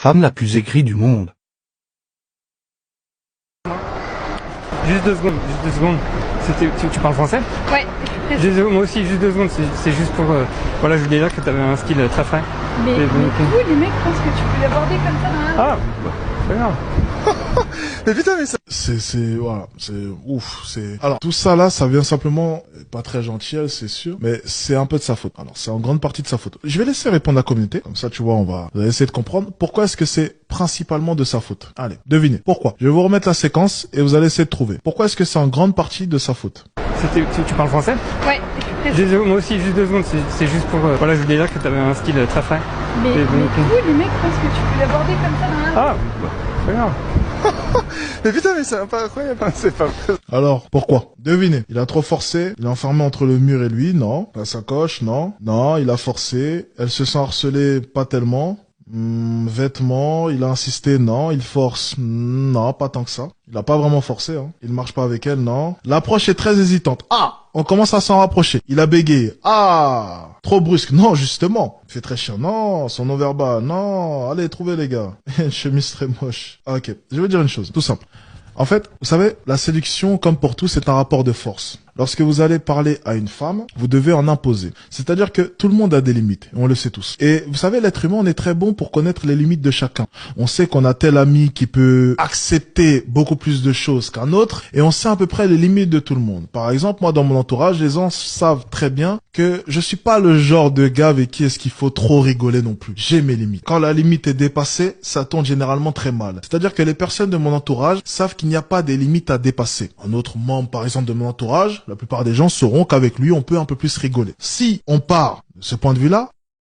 femme la plus aigrie du monde. Juste 2 secondes, juste 2 secondes. Tu parles français? Ouais. Moi aussi, juste 2 secondes. C'est juste pour... voilà, je voulais dire que tu avais un style très frais. Mais tous les mecs pensent que tu peux l'aborder comme ça dans la rue. Ah, bah, c'est pas grave. Mais putain, mais ça... voilà, c'est ouf, Alors, tout ça là, ça vient simplement, pas très gentil, c'est sûr, mais c'est un peu de sa faute. Alors, c'est en grande partie de sa faute. Je vais laisser répondre la communauté, comme ça, tu vois, vous allez essayer de comprendre pourquoi est-ce que c'est principalement de sa faute. Allez, devinez. Pourquoi? Je vais vous remettre la séquence et vous allez essayer de trouver. Pourquoi est-ce que c'est en grande partie de sa faute? Tu parles français? Ouais. Moi aussi, juste 2 secondes. C'est juste pour... voilà, je voulais dire que tu avais un style très frais. Mais tous les mecs pensent que tu peux l'aborder comme ça dans la rue. Ah, bah, c'est pas grave. Mais putain, mais c'est pas incroyable, c'est pas... Alors, pourquoi? Devinez. Il a trop forcé, il est enfermé entre le mur et lui, non. La sacoche, non. Non, il a forcé, elle se sent harcelée, pas tellement. Vêtements, il a insisté, non. Il force, non, pas tant que ça. Il a pas vraiment forcé, hein. Il marche pas avec elle, non. L'approche est très hésitante. Ah! On commence à s'en rapprocher. Il a bégayé. Ah! Trop brusque. Non, justement. Il fait très chiant. Non. Son non-verbal. Non. Allez, trouvez les gars. Une chemise très moche. Ah, ok. Je vais dire une chose. Tout simple. En fait, vous savez, la séduction, comme pour tout, c'est un rapport de force. Lorsque vous allez parler à une femme, vous devez en imposer. C'est-à-dire que tout le monde a des limites, on le sait tous. Et vous savez, l'être humain, on est très bon pour connaître les limites de chacun. On sait qu'on a tel ami qui peut accepter beaucoup plus de choses qu'un autre, et on sait à peu près les limites de tout le monde. Par exemple, moi, dans mon entourage, les gens savent très bien que je suis pas le genre de gars avec qui est-ce qu'il faut trop rigoler non plus. J'ai mes limites. Quand la limite est dépassée, ça tourne généralement très mal. C'est-à-dire que les personnes de mon entourage savent qu'il n'y a pas des limites à dépasser. Un autre membre, par exemple, de mon entourage, la plupart des gens sauront qu'avec lui, on peut un peu plus rigoler. Si on part de ce point de vue-là,